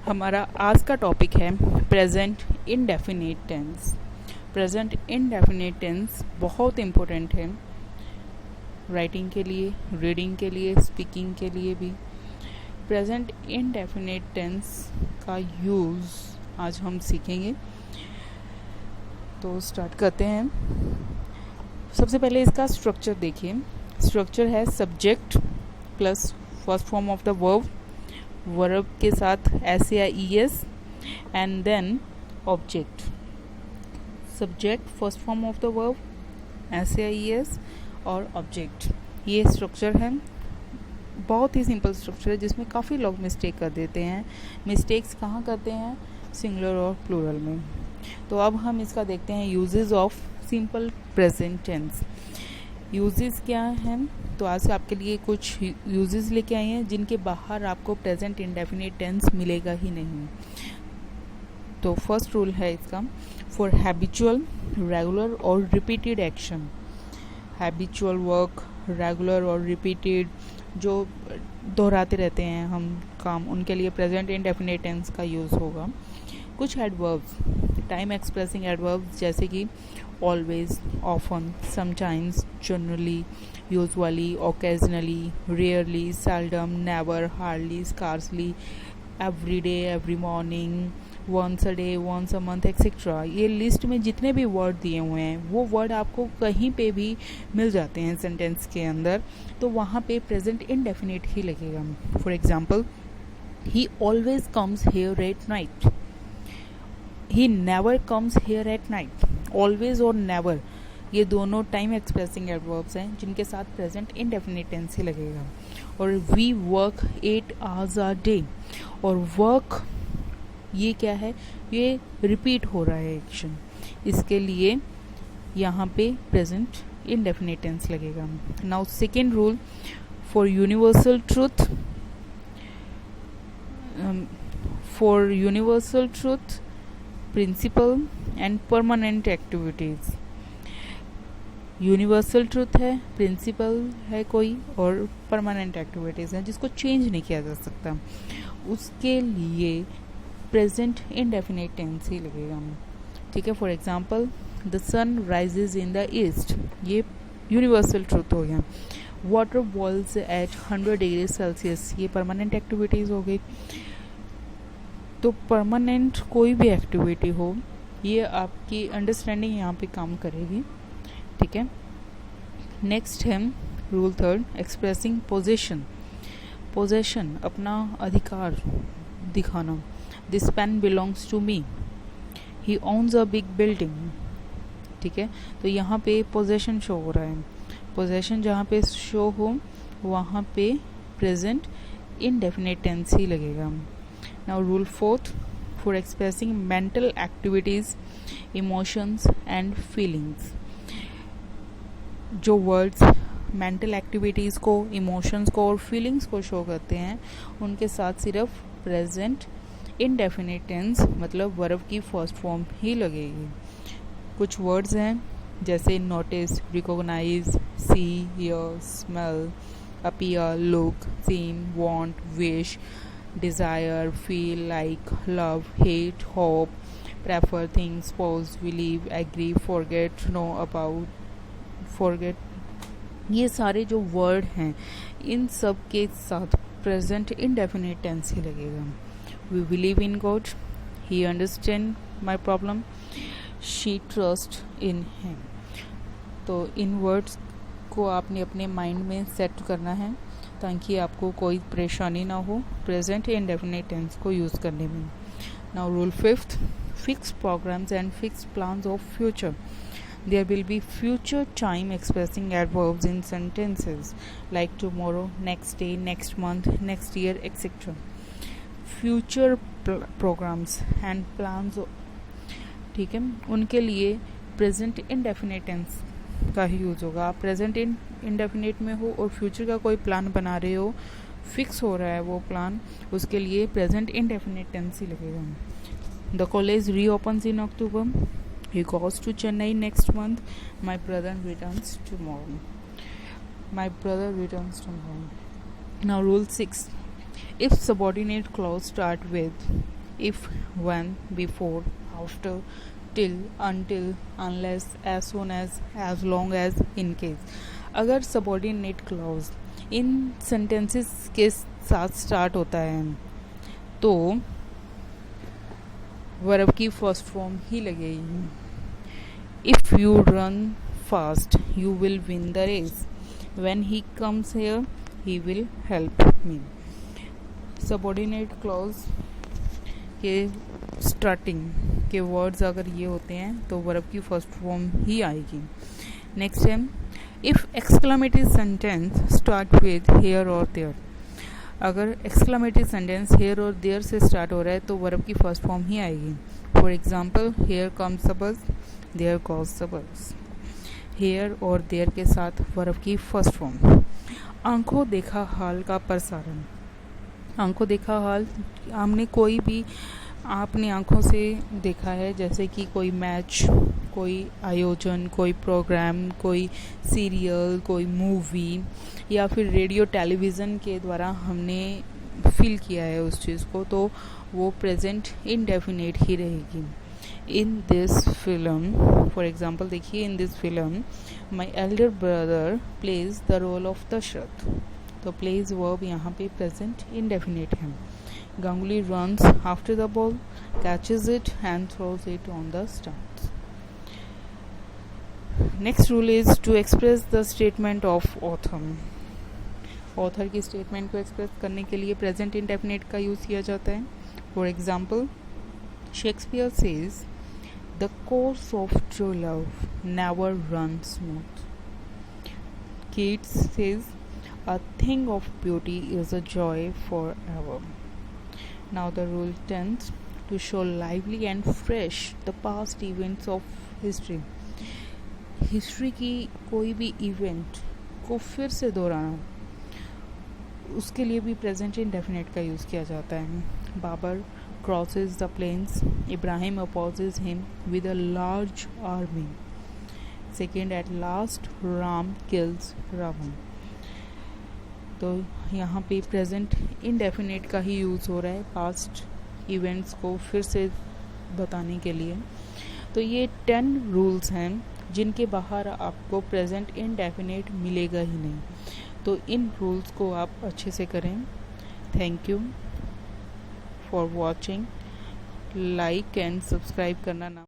हमारा आज का टॉपिक है present indefinite tense. Present indefinite tense बहुत इम्पोर्टेंट है राइटिंग के लिए, रीडिंग के लिए, स्पीकिंग के लिए भी। प्रेजेंट इनडेफिनिट टेंस का यूज़ आज हम सीखेंगे, तो स्टार्ट करते हैं। सबसे पहले इसका स्ट्रक्चर देखिए। स्ट्रक्चर है subject plus first form of the verb के साथ एस या E S and then object. Subject, first form of the verb, S या ई एस और ऑब्जेक्ट। ये स्ट्रक्चर है, बहुत ही सिंपल स्ट्रक्चर है जिसमें काफ़ी लोग मिस्टेक कर देते हैं। मिस्टेक्स कहाँ करते हैं? सिंगुलर और प्लूरल में। तो अब हम इसका देखते हैं uses of simple present tense. Uses क्या हैं? तो आज आपके लिए कुछ यूजेस लेके आए हैं जिनके बाहर आपको प्रेजेंट इंडेफिनिट टेंस मिलेगा ही नहीं। तो फर्स्ट रूल है इसका, फॉर हैबिचुअल, रेगुलर और repeated action. Habitual work, regular और रिपीटेड जो दोहराते रहते हैं हम काम, उनके लिए प्रेजेंट इंडेफिनिट टेंस का यूज़ होगा। कुछ एडवर्ब्स, टाइम एक्सप्रेसिंग एडवर्ब्स जैसे कि always, often, sometimes, generally, usually, occasionally, rarely, seldom, never, hardly, scarcely, every day, every morning, once a day, once a month etcetera. ये लिस्ट में जितने भी word दिए हुए हैं वो वर्ड आपको कहीं पे भी मिल जाते हैं सेंटेंस के अंदर, तो वहाँ पे प्रेजेंट इनडेफिनिट ही लगेगा। For example, he always comes here at night, he never comes here at night. Always और नेवर ये दोनों टाइम एक्सप्रेसिंग एडवर्ब्स हैं जिनके साथ प्रेजेंट इनडेफिनिट टेंस ही लगेगा। और we work 8 hours a day, और वर्क ये क्या है? ये रिपीट हो रहा है एक्शन, इसके लिए यहाँ पे प्रेजेंट इनडेफिनिट टेंस लगेगा। Now second rule, for universal truth, for universal truth, principle and permanent activities. Universal truth है, प्रिंसिपल है कोई, और परमानेंट एक्टिविटीज़ हैं जिसको चेंज नहीं किया जा सकता, उसके लिए प्रेजेंट इनडेफिनिट टेंस ही लगेगा। ठीक है, for example, the sun rises in the east, ये यूनिवर्सल ट्रूथ हो गया। Water boils at 100 degree Celsius, ये परमानेंट एक्टिविटीज़ हो गई। तो परमानेंट कोई भी एक्टिविटी हो, ये आपकी अंडरस्टैंडिंग यहाँ पे काम करेगी। ठीक है, नेक्स्ट है rule third, expressing possession. Possession, अपना अधिकार दिखाना। This pen belongs to me, he owns a big building. ठीक है, तो यहाँ पे पोजेशन शो हो रहा है। पोजेशन जहाँ पे शो हो वहाँ पे प्रेजेंट इनडेफिनिट टेंस ही लगेगा। Now rule fourth, for expressing mental activities, emotions and feelings. जो वर्ड्स मेंटल एक्टिविटीज़ को, इमोशंस को और फीलिंग्स को शो करते हैं उनके साथ सिर्फ प्रेजेंट इनडेफिनिट टेंस मतलब वर्ब की फर्स्ट फॉर्म ही लगेगी। कुछ वर्ड्स हैं जैसे notice, recognise, see, hear, smell, appear, look, seen, want, wish, desire, feel, like, love, hate, hope, prefer, think, suppose, believe, agree, forget, know about, forget. ये सारे जो वर्ड हैं इन सब के साथ प्रेजेंट इनडेफिनिट टेंस ही लगेगा। We believe in God, he understand my problem, she trust in him. तो इन वर्ड्स को आपने अपने माइंड में सेट करना है ताकि आपको कोई परेशानी ना हो प्रेजेंट इनडेफिनिट टेंस को यूज़ करने में। Now rule fifth, fix programmes and fix plans of future. There will be future time expressing adverbs in sentences like tomorrow, next day, next month, next year, etc. Future programs and plans, ठीक है, उनके लिए present indefinite tense का ही use होगा। आप present indefinite में हो और फ्यूचर का कोई प्लान बना रहे हो, फिक्स हो रहा है वो प्लान, उसके लिए प्रेजेंट इनडेफिनिट टेंस ही लगेगा। The college reopens in October, he goes to Chennai next month, my brother returns tomorrow, my brother returns tomorrow. Now rule 6, If subordinate clause start with if, when, before, after, till, until, unless, as soon as long as, in case, अगर subordinate clause इन sentences के साथ start होता है तो verb की first form ही लगेगी. If you run fast, you will win the race. When he comes here, he will help me. Subordinate clause के starting के वर्ड्स अगर ये होते हैं तो वर्ब की फर्स्ट फॉर्म ही आएगी. नेक्स्ट है if exclamatory sentence start with here और देयर. अगर एक्सक्लामेटरी सेंटेंस हेयर और देयर से स्टार्ट हो रहा है तो वर्ब की फर्स्ट फॉर्म ही आएगी. For example, here comes the bus, there goes the bus. Here और देयर के साथ वर्ब की फर्स्ट फॉर्म. आंखों देखा हाल का प्रसारण. आंखों देखा हाल, हमने कोई भी आपने आंखों से देखा है, जैसे कि कोई मैच, कोई आयोजन, कोई प्रोग्राम, कोई सीरियल, कोई मूवी या फिर रेडियो टेलीविज़न के द्वारा हमने फील किया है उस चीज़ को, तो वो प्रेजेंट इंडेफिनेट ही रहेगी. In this film, for example देखिए, in this film my elder brother plays the role of Dasharath. तो प्लेज वर्ब यहाँ पे प्रेजेंट इंडेफिनेट है. Ganguly runs after the ball, catches it and throws it on the stands. Next rule is to express the statement of author. Author की statement को express करने के लिए present indefinite का यूज़ किया जाता है. For example, Shakespeare says the course of true love never run smooth. Keats says a thing of beauty is a joy forever. Now the rule 10th, to show lively and fresh the past events of history. History की कोई भी event को फिर से दोहराना, उसके लिए भी प्रेजेंट इंडेफिनेट का यूज़ किया जाता है. Babar crosses the plains, Ibrahim opposes him with a large army. Second, at last Ram kills Ravan. तो यहाँ पे प्रेजेंट इंडेफिनेट का ही यूज़ हो रहा है पास्ट इवेंट्स को फिर से बताने के लिए. तो ये 10 रूल्स हैं जिनके बाहर आपको प्रेजेंट इंडेफिनेट मिलेगा ही नहीं. तो इन रूल्स को आप अच्छे से करें. Thank you for watching. Like and subscribe करना ना